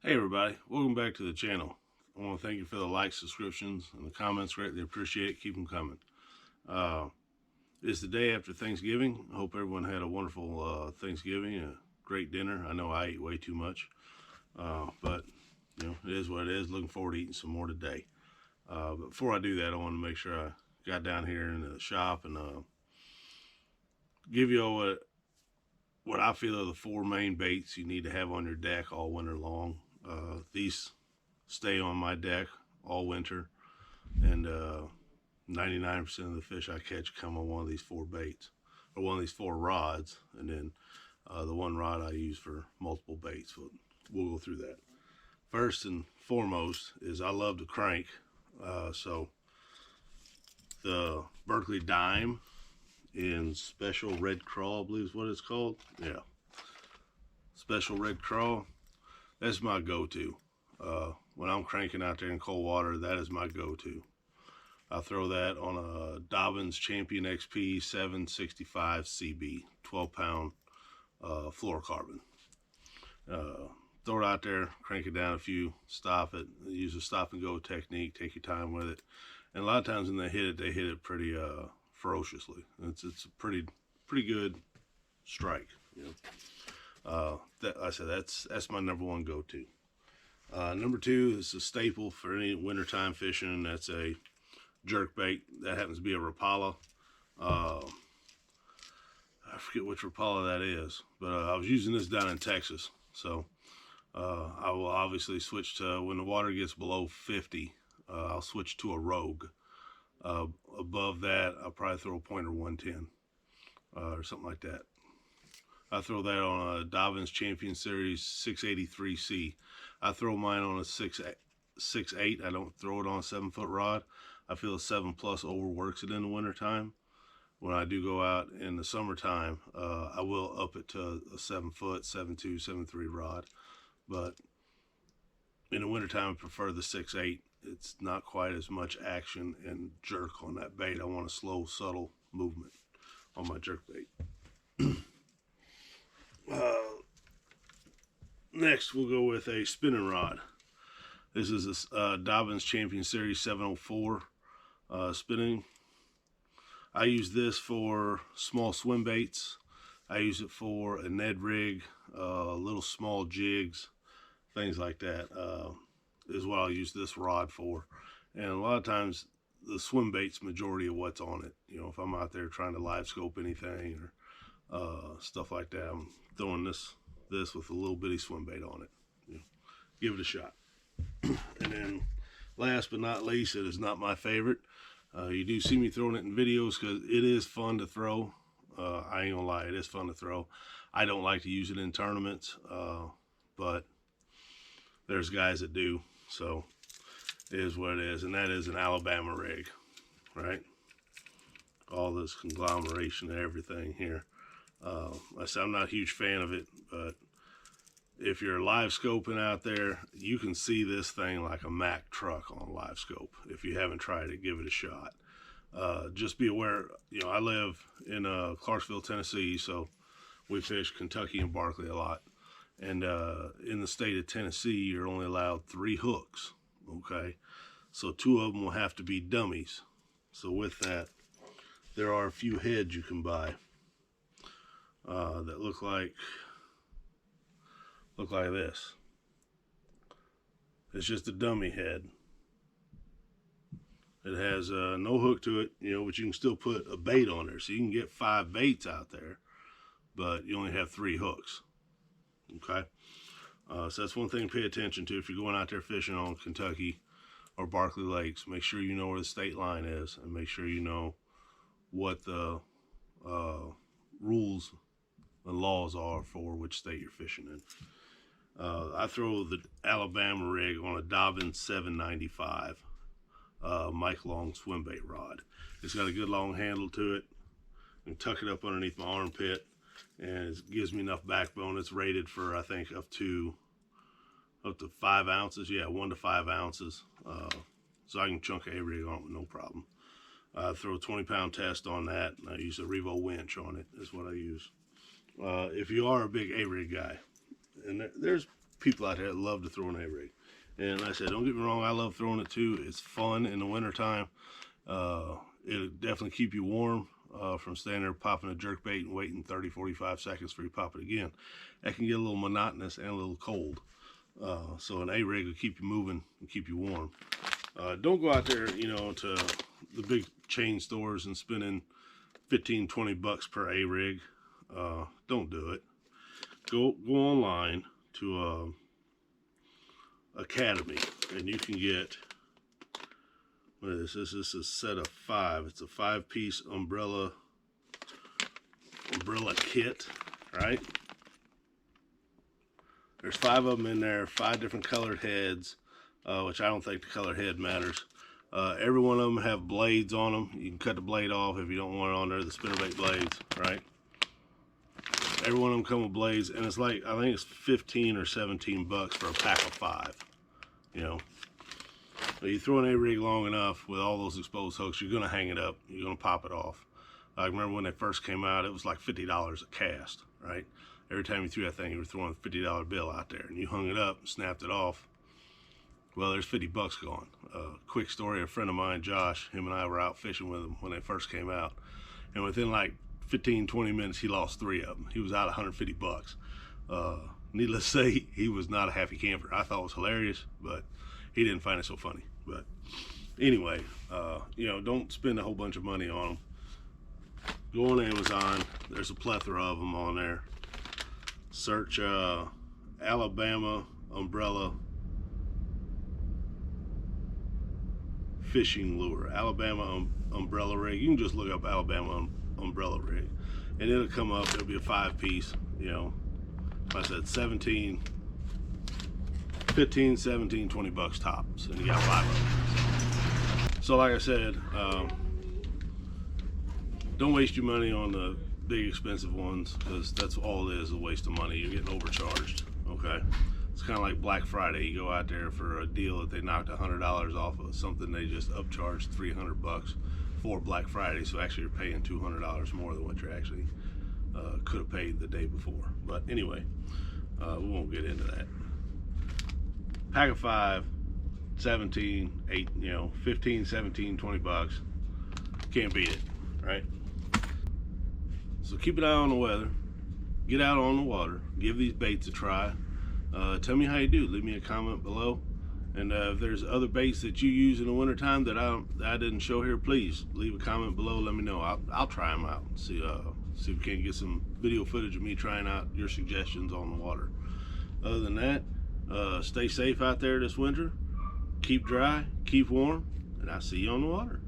Hey everybody, welcome back to the channel. I want to thank you for the likes, subscriptions, and the comments. Greatly appreciate it. Keep them coming. It's the day after Thanksgiving. I hope everyone had a wonderful Thanksgiving, a great dinner. I know I ate way too much, but you know, it is what it is. Looking forward to eating some more today. But before I do that, I want to make sure I got down here in the shop and give you what I feel are the four main baits you need to have on your deck all winter long. These stay on my deck all winter, and 99% of the fish I catch come on one of these four baits, or one of these four rods, and then the one rod I use for multiple baits. But we'll go through that. First and foremost is I love to crank, so the Barkley Dime in Special Red Crawl, I believe is what it's called. Yeah, Special Red Crawl. That's my go-to. When I'm cranking out there in cold water, that is my go-to. I throw that on a Dobyns Champion XP 765 CB, 12-pound fluorocarbon. Throw it out there, crank it down a few, stop it. Use a stop-and-go technique. Take your time with it. And a lot of times when they hit it pretty ferociously. It's a pretty good strike. You know? I said that's my number one go-to. Number two is a staple for any wintertime fishing. That's a jerk bait. That happens to be a Rapala. I forget which Rapala that is, but I was using this down in Texas. So I will obviously switch to, when the water gets below 50, I'll switch to a Rogue. Above that, I'll probably throw a Pointer 110 or something like that. I throw that on a Dobyns Champion Series 683C. I throw mine on a 6.8. I don't throw it on a 7-foot rod. I feel a 7+ overworks it in the wintertime. When I do go out in the summertime, I will up it to a 7-foot, 7.2, 7.3 rod. But in the wintertime, I prefer the 6.8. It's not quite as much action and jerk on that bait. I want a slow, subtle movement on my jerk bait. Next, we'll go with a spinning rod. This is a Dobyns Champion Series 704 spinning. I use this for small swim baits. I use it for a Ned rig, little small jigs, things like that. Is what I'll use this rod for. And a lot of times, the swim bait's majority of what's on it. You know, if I'm out there trying to live scope anything or stuff like that, I'm throwing this with a little bitty swim bait on it. You know, give it a shot. And then last but not least, it is not my favorite. You do see me throwing it in videos because it is fun to throw. I ain't gonna lie, it is fun to throw. I don't like to use it in tournaments, but there's guys that do, so it is what it is. And that is an Alabama rig, right? All this conglomeration and everything here. I said I'm not a huge fan of it, but if you're live scoping out there, you can see this thing like a Mack truck on live scope. If you haven't tried it, give it a shot. Just be aware, you know, I live in Clarksville, Tennessee, so we fish Kentucky and Barkley a lot. And in the state of Tennessee, you're only allowed 3 hooks, okay? So 2 of them will have to be dummies. So with that, there are a few heads you can buy that look like this. It's just a dummy head. It has no hook to it, you know, but you can still put a bait on there. So you can get 5 baits out there, but you only have 3 hooks. Okay? So that's one thing to pay attention to if you're going out there fishing on Kentucky or Barkley Lakes. Make sure you know where the state line is, and make sure you know what the rules and laws are for which state you're fishing in. I throw the Alabama rig on a Dobyns 795 Mike Long swim bait rod. It's got a good long handle to it. I can tuck it up underneath my armpit, and it gives me enough backbone. It's rated for, I think, up to 5 ounces. Yeah, 1 to 5 ounces. So I can chunk a rig on it with no problem. I throw a 20-pound test on that, and I use a Revo winch on it, is what I use. If you are a big A-rig guy, and there's people out there that love to throw an A-rig. And like I said, don't get me wrong, I love throwing it too. It's fun in the wintertime. It'll definitely keep you warm from standing there popping a jerk bait and waiting 30-45 seconds for you to pop it again. That can get a little monotonous and a little cold. So an A-rig will keep you moving and keep you warm. Don't go out there, you know, to the big chain stores and spending 15-20 bucks per A-rig. Don't do it. Go online to Academy, and you can get, what is this? This is a set of 5. It's a 5-piece umbrella kit, right? There's 5 of them in there, 5 different colored heads, which I don't think the color head matters. Every one of them have blades on them. You can cut the blade off if you don't want it on there, the spinnerbait blades, right? Every one of them come with blades, and it's like, I think it's 15 or 17 bucks for a pack of 5, you know. But you throw an A-rig long enough with all those exposed hooks, you're gonna hang it up, you're gonna pop it off. I remember when they first came out, it was like $50 a cast, right? Every time you threw that thing, you were throwing a $50 bill out there, and you hung it up, snapped it off. Well, there's 50 bucks gone. Quick story, a friend of mine, Josh, him and I were out fishing with them when they first came out, and within like 15-20 minutes, he lost 3 of them. He was out 150 bucks. Needless to say, he was not a happy camper. I thought it was hilarious, but he didn't find it so funny. But anyway, you know, don't spend a whole bunch of money on them. Go on Amazon. There's a plethora of them on there. Search Alabama umbrella fishing lure. Alabama umbrella rig. You can just look up Alabama umbrella rig, and it'll come up. It'll be a 5-piece, you know, like I said, 15, 17, 20 bucks tops, and you got 5 of them. So like I said, don't waste your money on the big expensive ones, because that's all it is, a waste of money. You're getting overcharged, okay? It's kind of like Black Friday. You go out there for a deal that they knocked $100 off of something they just upcharged 300 bucks for Black Friday, so actually you're paying $200 more than what you actually could have paid the day before. But anyway, we won't get into that. Pack of 5, 17, 8, you know, 15, 17, 20 bucks. Can't beat it, right? So keep an eye on the weather. Get out on the water. Give these baits a try. Tell me how you do. Leave me a comment below. And if there's other baits that you use in the wintertime that I didn't show here, please leave a comment below. Let me know. I'll try them out. See if we can get some video footage of me trying out your suggestions on the water. Other than that, stay safe out there this winter. Keep dry, keep warm, and I'll see you on the water.